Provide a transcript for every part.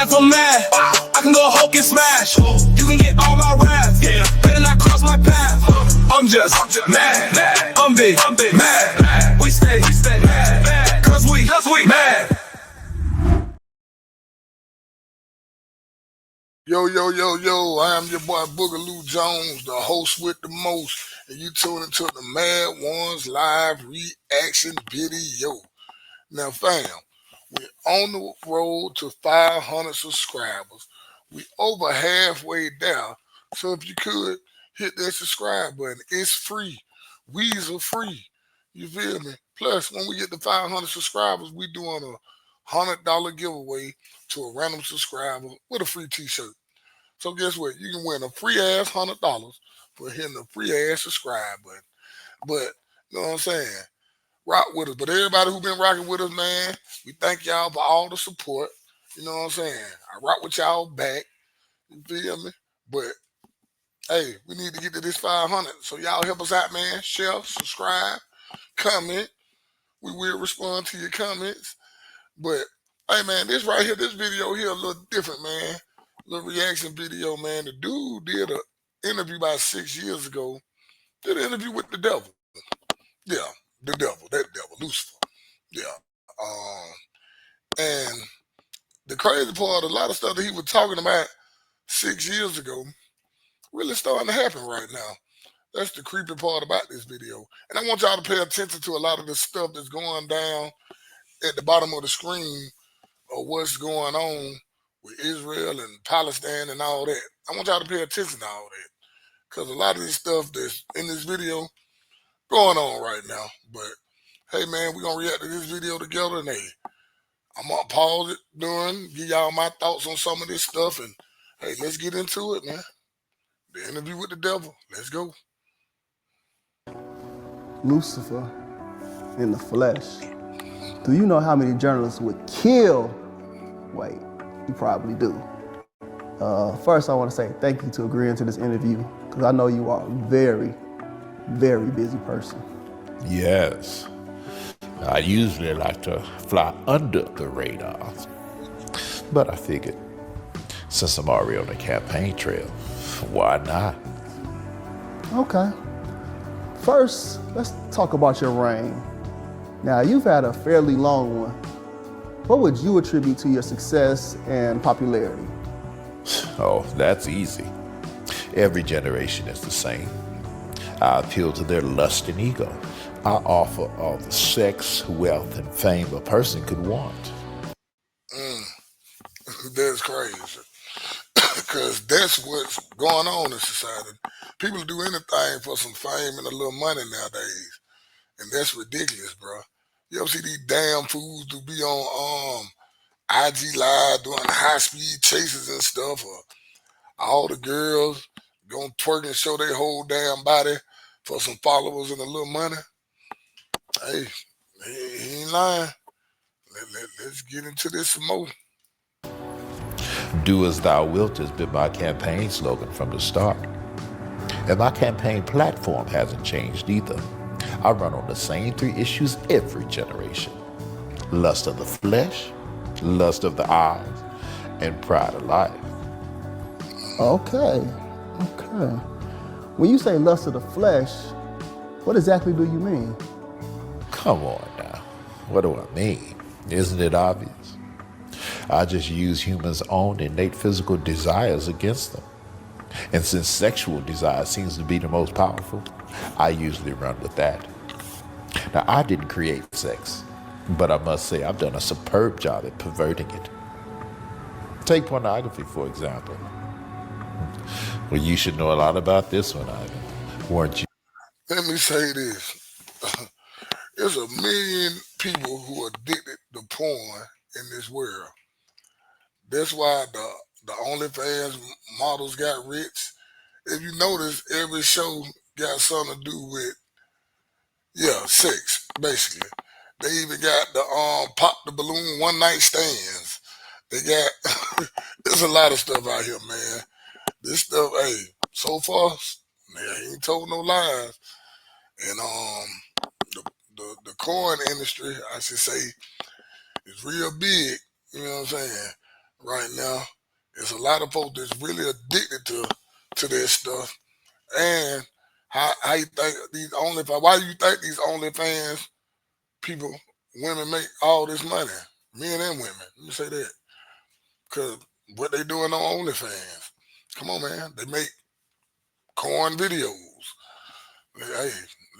if I'm mad, I can go Hulk and smash. You can get all my wrath, better not cross my path. I'm just mad, I'm big, mad. We stay mad, cause we mad. Yo, I am your boy Boogaloo Jones, the host with the most, and you tune into the Mad Ones live reaction video. Now, fam, we're on the road to 500 subscribers. We over halfway there, so if you could, hit that subscribe button. It's free. We's are free. You feel me? Plus, when we get to 500 subscribers, we doing a $100 giveaway to a random subscriber with a free t-shirt. So guess what? You can win a free ass $100 for hitting the free ass subscribe button. But you know what I'm saying? Rock with us. But everybody who been rocking with us, man, we thank y'all for all the support. You know what I'm saying? I rock with y'all back. You feel me? But hey, we need to get to this 500. So y'all help us out, man. Share, subscribe, comment. We will respond to your comments. But hey, man, this right here, this video here, a little different, man. Little reaction video, man. The dude did an interview about 6 years ago. Did an interview with the devil. Yeah, the devil, that devil, Lucifer. Yeah. And the crazy part, a lot of stuff that he was talking about 6 years ago really starting to happen right now. That's the creepy part about this video. And I want y'all to pay attention to a lot of the stuff that's going down at the bottom of the screen of what's going on with Israel and Palestine and all that. I want y'all to pay attention to all that. Because a lot of this stuff that's in this video going on right now. But hey, man, we're going to react to this video together. And hey, I'm going to pause it give y'all my thoughts on some of this stuff. And hey, let's get into it, man. The interview with the devil. Let's go. Lucifer in the flesh. Do you know how many journalists would kill? Wait, you probably do. First, I want to say thank you to agreeing to this interview because I know you are a very, very busy person. Yes. I usually like to fly under the radar, but I figured since I'm already on the campaign trail, why not? Okay. First, let's talk about your reign. Now, you've had a fairly long one. What would you attribute to your success and popularity? Oh, that's easy. Every generation is the same. I appeal to their lust and ego. I offer all the sex, wealth, and fame a person could want. That's crazy. Because that's what's going on in society. People do anything for some fame and a little money nowadays. And that's ridiculous, bro. You ever see these damn fools who be on IG Live doing high-speed chases and stuff, or all the girls gonna twerk and show their whole damn body for some followers and a little money? Hey, he ain't lying. Let's get into this some more. Do as thou wilt has been my campaign slogan from the start. And my campaign platform hasn't changed either. I run on the same 3 issues every generation. Lust of the flesh, lust of the eyes, and pride of life. Okay. When you say lust of the flesh, what exactly do you mean? Come on now. What do I mean? Isn't it obvious? I just use humans' own innate physical desires against them. And since sexual desire seems to be the most powerful, I usually run with that. Now, I didn't create sex, but I must say I've done a superb job at perverting it. Take pornography, for example. Well, you should know a lot about this one, Ivan, weren't you? Let me say this. There's a million people who are addicted to porn in this world. That's why the OnlyFans models got rich. If you notice, every show got something to do with, sex, basically. They even got the pop the balloon one night stands. They got there's a lot of stuff out here, man. This stuff, hey, so far, man, he ain't told no lies. And the corn industry, I should say, is real big. You know what I'm saying? right now. There's a lot of folks that's really addicted to this stuff. And how you think these OnlyFans? Why do you think these OnlyFans people, women make all this money? Men and women. Let me say that. Because what they doing on OnlyFans? Come on, man. They make corn videos. Hey,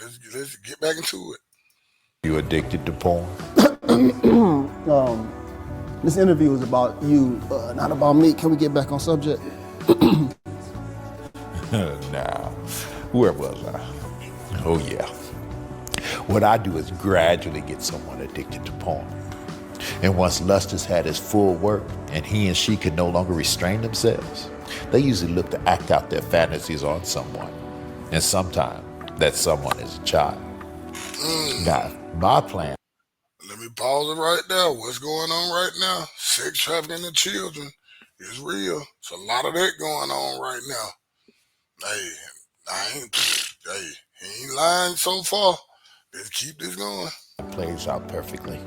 let's get back into it. You addicted to porn? This interview is about you, not about me. Can we get back on subject? Nah. Where was I? Oh, yeah. What I do is gradually get someone addicted to porn. And once lust has had its full work and he and she can no longer restrain themselves, they usually look to act out their fantasies on someone. And sometimes that someone is a child. Now, my plan. Let me pause it right there. What's going on right now? Sex trafficking of children is real. It's a lot of that going on right now. Hey, he ain't lying so far. Let's keep this going. Plays out perfectly.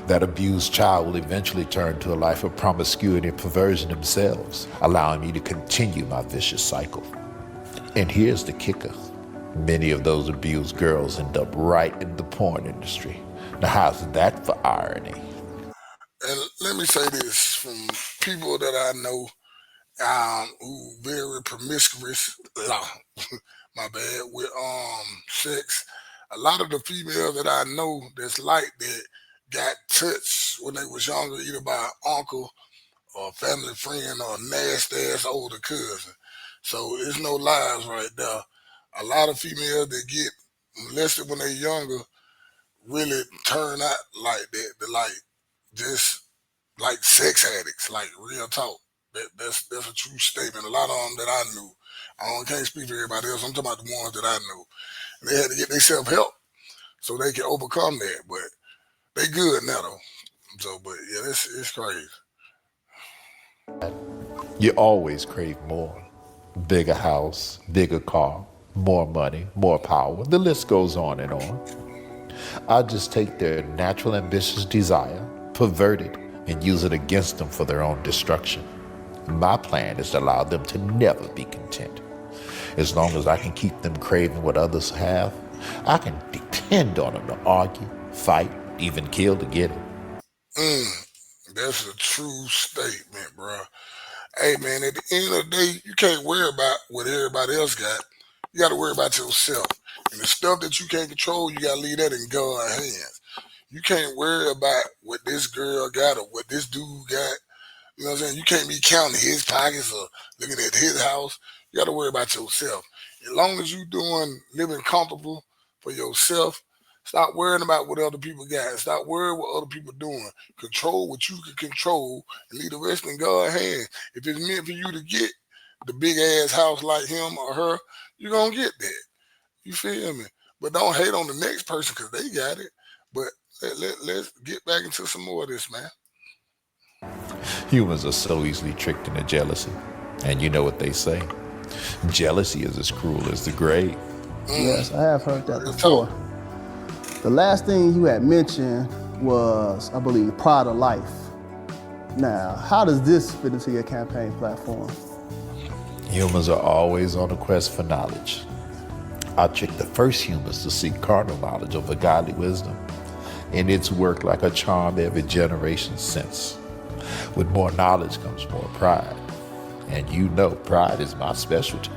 That abused child will eventually turn to a life of promiscuity and perversion themselves, allowing me to continue my vicious cycle. And here's the kicker. Many of those abused girls end up right in the porn industry. Now, how's that for irony? And let me say this from people that I know who very promiscuous, my bad, with sex. A lot of the females that I know that's like that got touched when they was younger, either by an uncle or a family friend or a nasty ass older cousin. So it's no lies right there. A lot of females that get molested when they're younger really turn out like that. They're like just like sex addicts, like real talk. That's a true statement. A lot of them that I knew. Can't speak for everybody else. I'm talking about the ones that I knew. And they had to get their self help so they can overcome that. But they good now though. So, but yeah, it's crazy. You always crave more. Bigger house, bigger car, more money, more power. The list goes on and on. I just take their natural ambitious desire, pervert it, and use it against them for their own destruction. My plan is to allow them to never be content. As long as I can keep them craving what others have, I can depend on them to argue, fight, even kill to get it. That's a true statement, bro. Hey, man, at the end of the day, you can't worry about what everybody else got. You got to worry about yourself. And the stuff that you can't control, you got to leave that in God's hands. You can't worry about what this girl got or what this dude got. You know what I'm saying? You can't be counting his pockets or looking at his house. You got to worry about yourself. As long as you living comfortable for yourself, stop worrying about what other people got. Stop worrying what other people doing. Control what you can control and leave the rest in God's hands. If it's meant for you to get the big ass house like him or her, you're going to get that. You feel me? But don't hate on the next person because they got it. But let's get back into some more of this, man. Humans are so easily tricked into jealousy. And you know what they say. Jealousy is as cruel as the grave. Yes, I have heard that before. The last thing you had mentioned was, I believe, Pride of Life. Now, how does this fit into your campaign platform? Humans are always on a quest for knowledge. I tricked the first humans to seek carnal knowledge over godly wisdom, and it's worked like a charm every generation since. With more knowledge comes more pride, and you know pride is my specialty.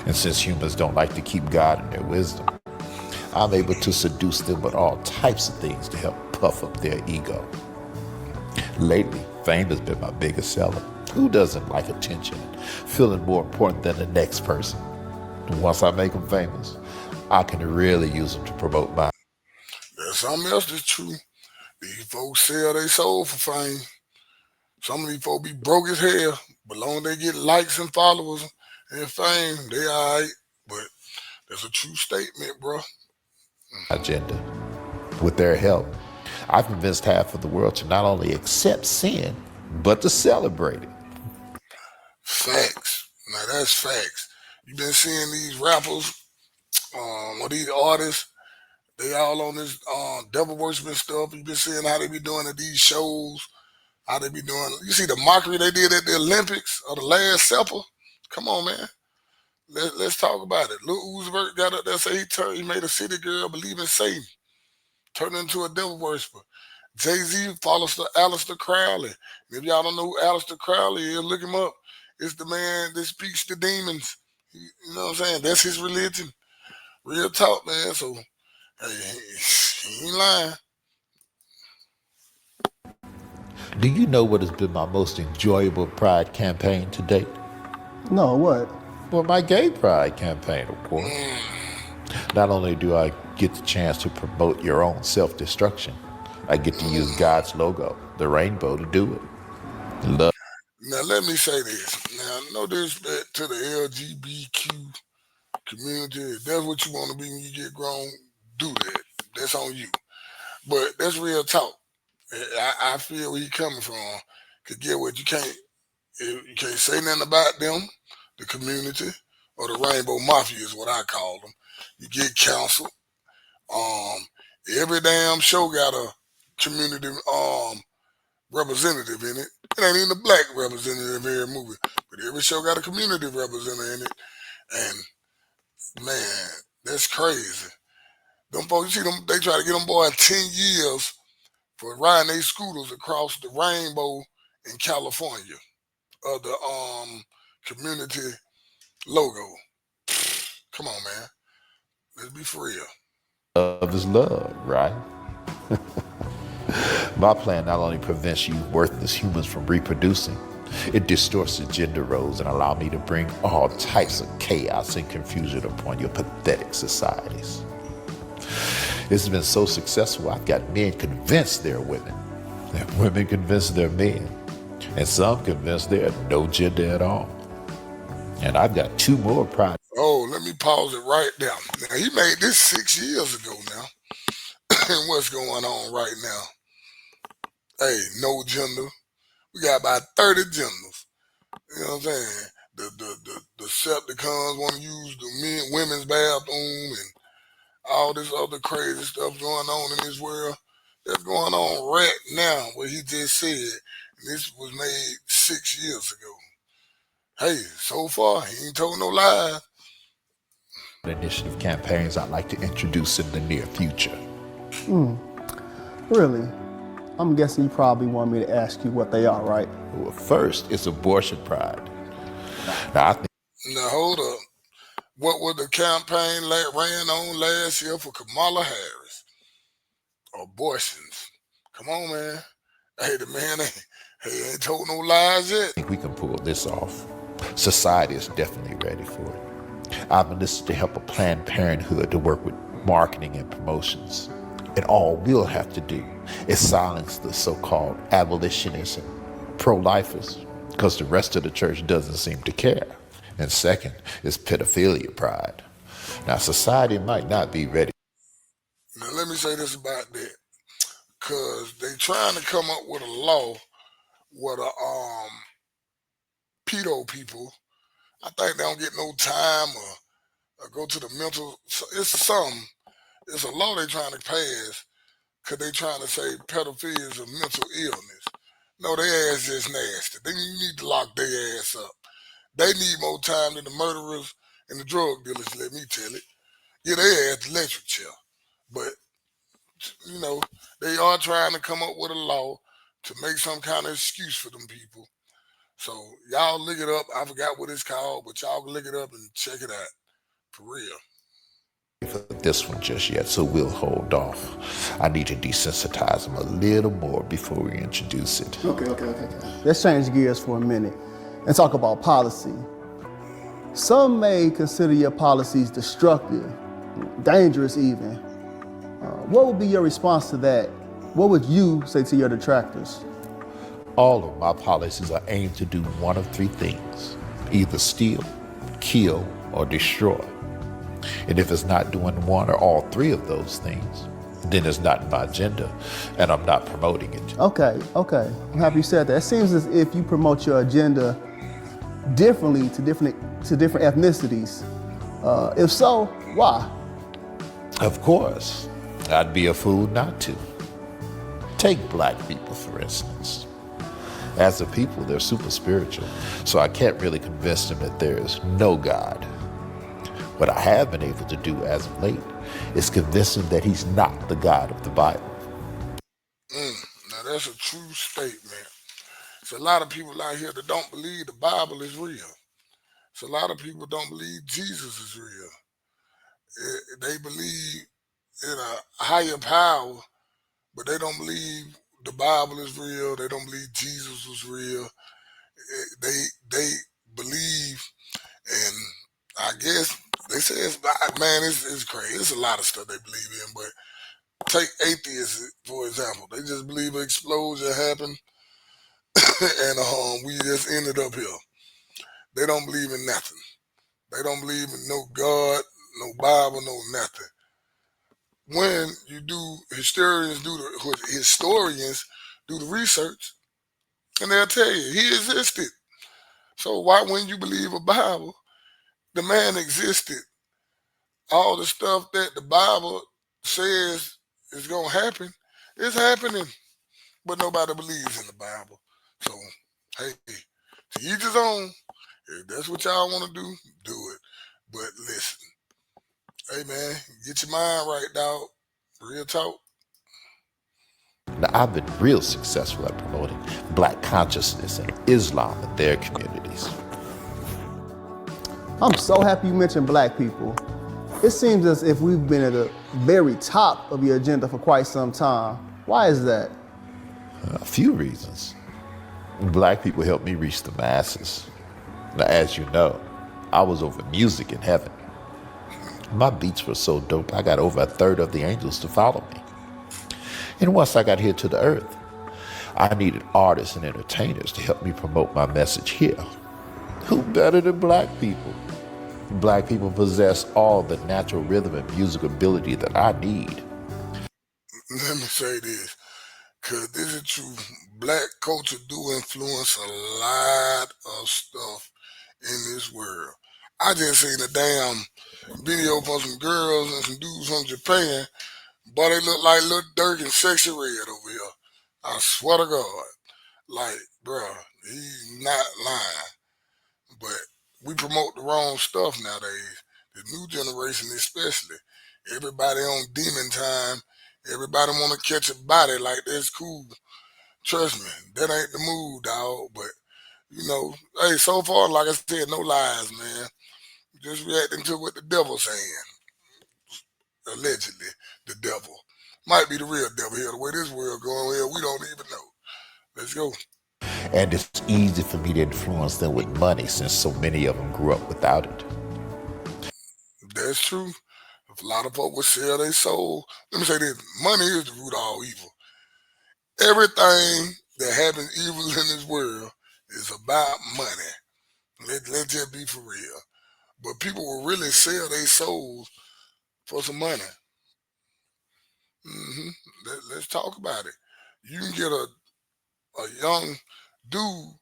And since humans don't like to keep God in their wisdom, I'm able to seduce them with all types of things to help puff up their ego. Lately, fame has been my biggest seller. Who doesn't like attention and feeling more important than the next person? Once I make them famous, I can really use them to promote my. There's something else that's true. These folks sell their soul for fame. Some of these folks be broke as hell, but long as they get likes and followers and fame, they all right. But that's a true statement, bro. Agenda. With their help, I've convinced half of the world to not only accept sin, but to celebrate it. Facts. Now that's facts. You've been seeing these rappers, or these artists, they all on this devil worshiping stuff. You've been seeing how they be doing at these shows. How they be doing? You see the mockery they did at the Olympics or the Last Supper? Come on, man. Let's talk about it. Lil Uzi Vert got up there, say he made a city girl believe in Satan, turned into a devil worshiper. Jay-Z follows the Aleister Crowley. If y'all don't know who Aleister Crowley is, look him up. It's the man that speaks to demons. You know what I'm saying? That's his religion. Real talk, man. So, hey, he ain't lying. Do you know what has been my most enjoyable pride campaign to date? No, what? Well, my gay pride campaign, of course. Not only do I get the chance to promote your own self-destruction, I get to use God's logo, the rainbow, to do it. Love. Now, let me say this. Now, no disrespect to the LGBTQ community. If that's what you want to be when you get grown, do that. That's on you. But that's real talk. I feel where you're coming from. Cause get what you can't say nothing about them, the community, or the Rainbow Mafia is what I call them. You get counseled. Every damn show got a community representative in it. It ain't even a black representative in every movie, but every show got a community representative in it. And man, that's crazy. Them folks, you see them, they try to get them boys 10 years for riding their scooters across the rainbow in California of the community logo. Come on, man. Let's be for real. Love is love, right? My plan not only prevents you worthless humans from reproducing, it distorts the gender roles and allows me to bring all types of chaos and confusion upon your pathetic societies. It's been so successful, I've got men convinced they're women, and women convinced they're men, and some convinced they're no gender at all. And I've got 2 more pride. Oh, let me pause it right there. Now, he made this 6 years ago now. And what's going on right now? Hey, no gender. We got about 30 genders. You know what I'm saying? The Decepticons want to use the women's bathroom and all this other crazy stuff going on in this world. That's going on right now, what he just said. And this was made 6 years ago. Hey, so far, he ain't told no lies. Initiative campaigns I'd like to introduce in the near future. Really? I'm guessing you probably want me to ask you what they are, right? Well, first, it's abortion pride. Now, I think Now, hold up. What was the campaign ran on last year for Kamala Harris? Abortions. Come on, man. Hey, the man ain't told no lies yet. we can pull this off. Society is definitely ready for it. I've enlisted the help of Planned Parenthood to work with marketing and promotions. And all we'll have to do is silence the so-called abolitionists and pro-lifers, because the rest of the church doesn't seem to care. And second is pedophilia pride. Now, society might not be ready. Now, let me say this about that. Because they trying to come up with a law where the pedo people, I think they don't get no time or go to the mental. It's a law they trying to pass because they trying to say pedophilia is a mental illness. No, their ass is nasty. They need to lock their ass up. They need more time than the murderers and the drug dealers, let me tell it. Yeah, they ass the electric chair. But, you know, they are trying to come up with a law to make some kind of excuse for them people. So y'all look it up. I forgot what it's called, but y'all can look it up and check it out. For real. For this one just yet, so we'll hold off. I need to desensitize them a little more before we introduce it. Okay. Let's change gears for a minute and talk about policy. Some may consider your policies destructive, dangerous even. What would be your response to that? What would you say to your detractors? All of my policies are aimed to do one of 3 things: either steal, kill, or destroy. And if it's not doing one or all 3 of those things, then it's not my agenda, and I'm not promoting it. Okay. I'm happy you said that. It seems as if you promote your agenda differently to different ethnicities. If so, why? Of course, I'd be a fool not to. Take black people, for instance. As a people, they're super spiritual, so I can't really convince them that there is no God. What I have been able to do as of late is convince them that he's not the God of the Bible. Now that's a true statement. There's a lot of people out here that don't believe the Bible is real. So a lot of people don't believe Jesus is real. They believe in a higher power, but they don't believe the Bible is real. They don't believe Jesus was real. They believe, and I guess they say it's crazy. It's a lot of stuff they believe in, but take atheists for example. They just believe an explosion happened and we just ended up here. They don't believe in nothing. They don't believe in no God, no Bible, no nothing. When you do, historians do the research, and they'll tell you he existed. So why wouldn't you believe a Bible? The man existed. All the stuff that the Bible says is gonna happen, it's happening. But nobody believes in the Bible. So, hey, to each his own. If that's what y'all want to do it. But listen, hey man, get your mind right, dog. Real talk. Now, I've been real successful at promoting black consciousness and Islam in their communities. I'm so happy you mentioned black people. It seems as if we've been at the very top of your agenda for quite some time. Why is that? A few reasons. Black people help me reach the masses. Now, as you know, I was over music in heaven. My beats were so dope, I got over a third of the angels to follow me. And once I got here to the earth, I needed artists and entertainers to help me promote my message here. Who better than black people? Black people possess all the natural rhythm and music ability that I need. Let me say this, because this is true. Black culture do influence a lot of stuff in this world. I just seen a damn video from some girls and some dudes from Japan, but they look like Lil Durk and Sexy Red over here. I swear to God. Like, bruh, he's not lying. But we promote the wrong stuff nowadays. The new generation especially. Everybody on demon time. Everybody want to catch a body like that's cool. Trust me, that ain't the mood, dog. But, hey, so far, like I said, no lies, man. Just reacting to what the devil's saying. Allegedly, the devil. Might be the real devil here. The way this world going here, we don't even know. Let's go. And it's easy for me to influence them with money since so many of them grew up without it. That's true. If a lot of folks would sell their soul, let me say this, money is the root of all evil. Everything that happens evil in this world is about money. Let's just be for real. But people will really sell their souls for some money. Let's talk about it. You can get a young dude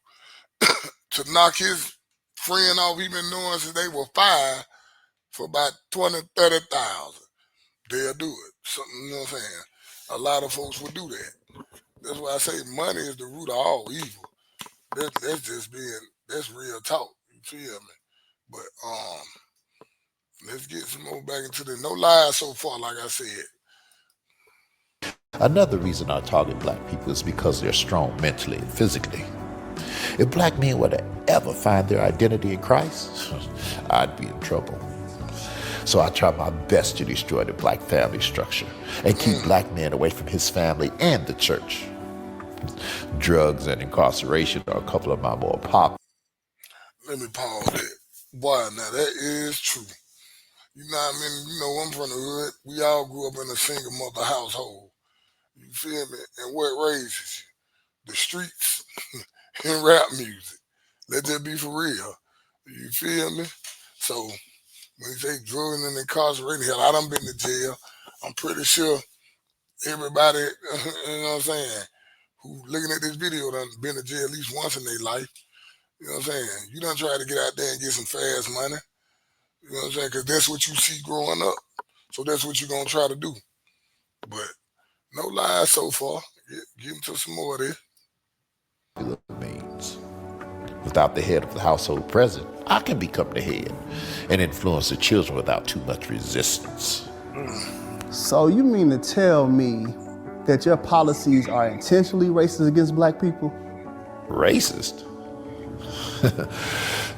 to knock his friend off he been knowing since they were 5 for about 20, 30,000. They'll do it. Something, you know what I'm saying? A lot of folks will do that. That's why I say money is the root of all evil. That's real talk. You feel me? But let's get some more back into the no lies so far, like I said. Another reason I target black people is because they're strong mentally and physically. If black men were to ever find their identity in Christ, I'd be in trouble. So I try my best to destroy the black family structure and keep black men away from his family and the church. Drugs and incarceration are a couple of my more popular. Let me pause that. Boy, now that is true. You know what I mean? I'm from the hood. We all grew up in a single mother household. You feel me? And what raises you? The streets and rap music. Let that be for real. You feel me? So when you say drugging and incarcerating, hell, I done been to jail. I'm pretty sure everybody, you know what I'm saying, who looking at this video done been to jail at least once in their life. You know what I'm saying? You done try to get out there and get some fast money. You know what I'm saying? Because that's what you see growing up. So that's what you're going to try to do. But no lies so far. Get into some more of this. Me. Without the head of the household present, I can become the head and influence the children without too much resistance. So you mean to tell me that your policies are intentionally racist against black people? Racist?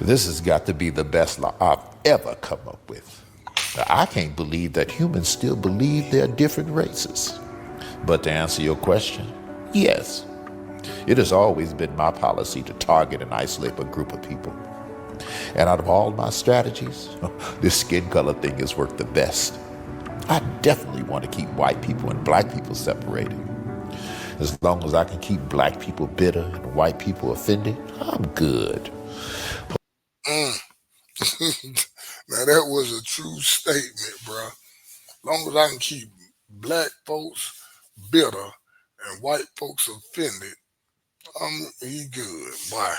This has got to be the best law I've ever come up with. Now, I can't believe that humans still believe they're different races. But to answer your question, yes. It has always been my policy to target and isolate a group of people. And out of all my strategies, this skin color thing has worked the best. I definitely want to keep white people and black people separated. As long as I can keep black people bitter and white people offended, I'm good. Now that was a true statement, bro. Long as I can keep black folks bitter and white folks offended, he good, boy.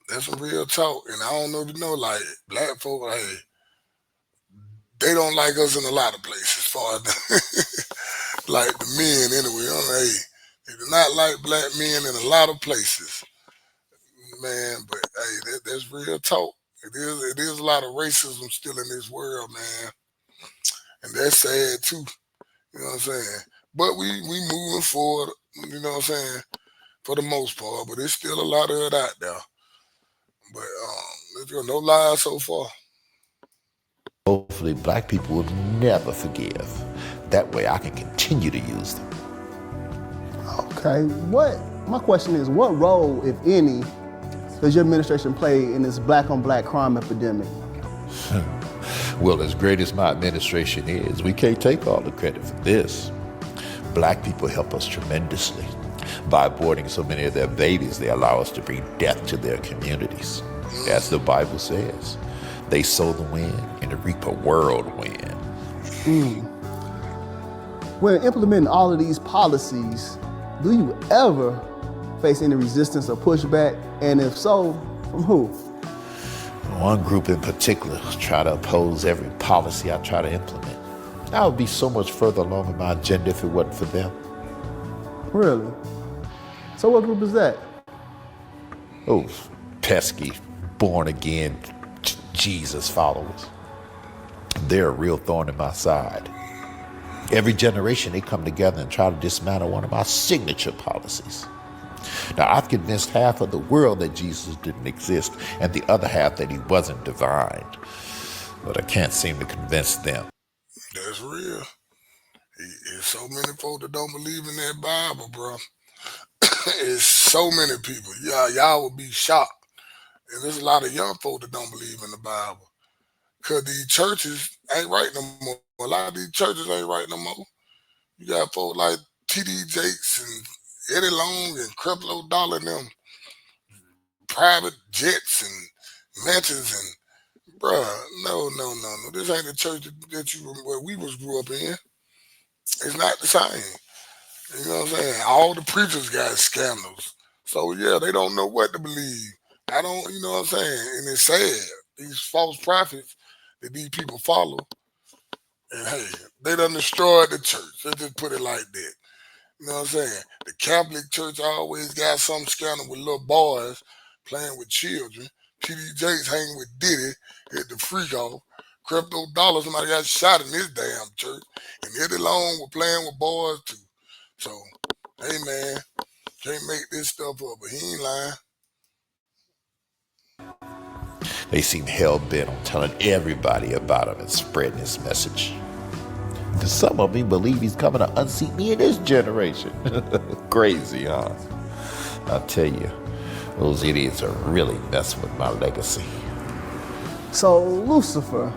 That's some real talk. And I don't know if you know, like, black folk, hey, they don't like us in a lot of places, as far as like the men anyway. Hey, they do not like black men in a lot of places, man. But hey, that's real talk. It is a lot of racism still in this world, man, and that's sad too. You know what I'm saying? But we moving forward. You know what I'm saying? For the most part, but there's still a lot of it out there. But there's no lies so far. Hopefully black people will never forgive. That way I can continue to use them. Okay, my question is, what role, if any, does your administration play in this black on black crime epidemic? Well, as great as my administration is, we can't take all the credit for this. Black people help us tremendously. By aborting so many of their babies, they allow us to bring death to their communities. As the Bible says, they sow the wind and reap a whirlwind. When implementing all of these policies, do you ever face any resistance or pushback? And if so, from who? One group in particular try to oppose every policy I try to implement. I would be so much further along in my agenda if it wasn't for them. Really? So what group is that? Those pesky, born-again Jesus followers. They're a real thorn in my side. Every generation they come together and try to dismantle one of my signature policies. Now, I've convinced half of the world that Jesus didn't exist and the other half that he wasn't divine. But I can't seem to convince them. That's real. There's so many folk that don't believe in that Bible, bro. It's so many people. Y'all would be shocked. And there's a lot of young folk that don't believe in the Bible. Because these churches ain't right no more. A lot of these churches ain't right no more. You got folk like T.D. Jakes and Eddie Long and Creflo Dollar and them private jets and mansions and bruh, no. This ain't the church that where we grew up in. It's not the same. You know what I'm saying? All the preachers got scandals. So yeah, they don't know what to believe. I don't, you know what I'm saying? And it's sad. These false prophets that these people follow. And hey, they done destroyed the church. Let's just put it like that. You know what I'm saying? The Catholic Church always got some scandal with little boys playing with children. T.D. Jakes hanging with Diddy at the freak off. Crypto Dollar, somebody got shot in this damn church. And Eddie Long was playing with boys too. So, hey man, can't make this stuff up, but he ain't lying. They seem hell-bent on telling everybody about him and spreading his message. Because some of them believe he's coming to unseat me in this generation. Crazy, huh? I tell you, those idiots are really messing with my legacy. So, Lucifer,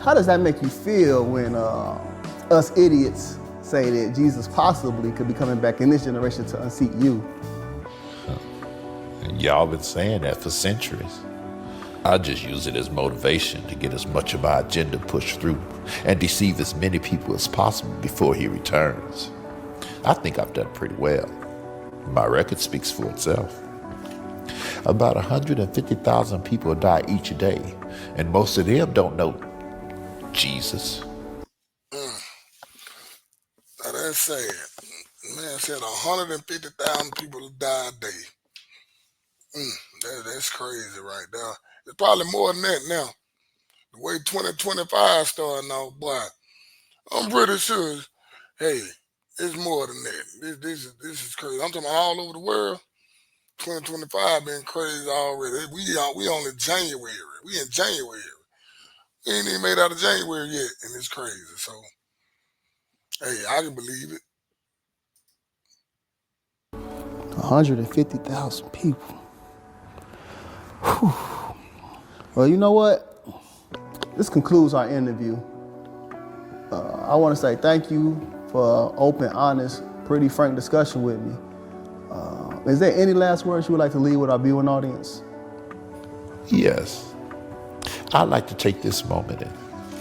how does that make you feel when us idiots say that Jesus possibly could be coming back in this generation to unseat you? And y'all been saying that for centuries. I just use it as motivation to get as much of my agenda pushed through and deceive as many people as possible before he returns. I think I've done pretty well. My record speaks for itself. About 150,000 people die each day, and most of them don't know Jesus. Now that's sad. Man said 150,000 people die a day. That's crazy right there. It's probably more than that now. The way 2025 starting off, boy, I'm pretty sure, hey, it's more than that. This is crazy. I'm talking about all over the world. 2025 been crazy already. We only January. We in January. We ain't even made out of January yet, and it's crazy. So, hey, I can believe it. 150,000 people. Whew. Well, you know what? This concludes our interview. I want to say thank you for open, honest, pretty frank discussion with me. Is there any last words you would like to leave with our viewing audience? Yes. I'd like to take this moment and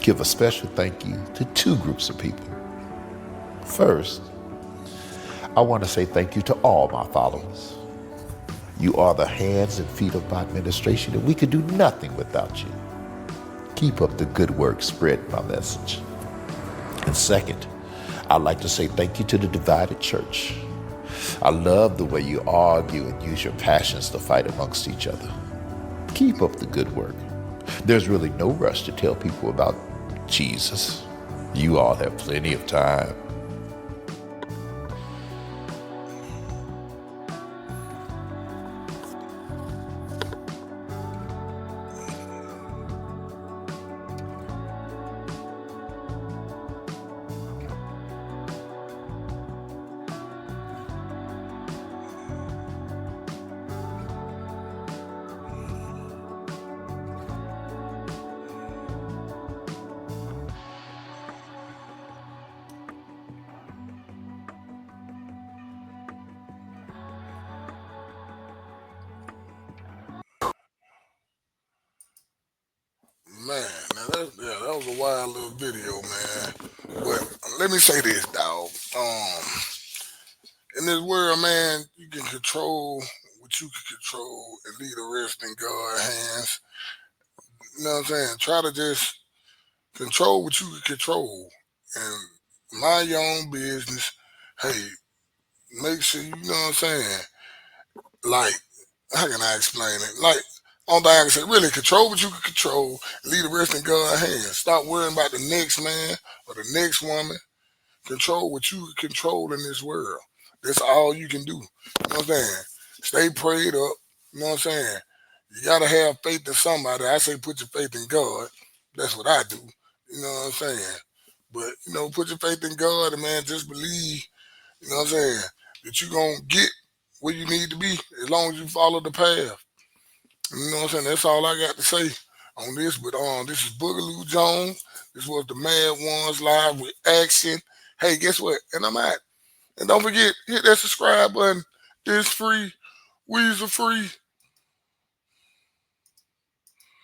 give a special thank you to two groups of people. First, I want to say thank you to all my followers. You are the hands and feet of my administration, and we could do nothing without you. Keep up the good work spreading my message. And second, I'd like to say thank you to the divided church. I love the way you argue and use your passions to fight amongst each other. Keep up the good work. There's really no rush to tell people about Jesus. You all have plenty of time. Man, now that was a wild little video, man. But let me say this, dog. In this world, man, you can control what you can control and leave the rest in God's hands. You know what I'm saying? Try to just control what you can control and mind your own business. Hey, make sure you know what I'm saying. Like, how can I explain it? Like, on the I say, really control what you can control, leave the rest in God's hands. Stop worrying about the next man or the next woman. Control what you can control in this world. That's all you can do. You know what I'm saying? Stay prayed up. You know what I'm saying? You gotta have faith in somebody. I say put your faith in God. That's what I do. You know what I'm saying? But put your faith in God and man, just believe, you know what I'm saying, that you're gonna get where you need to be as long as you follow the path. You know what I'm saying? That's all I got to say on this. But this is Boogaloo Jones. This was the Mad Ones Live Reaction. Hey, guess what? And I'm out. And don't forget, hit that subscribe button. It's free. We's are free.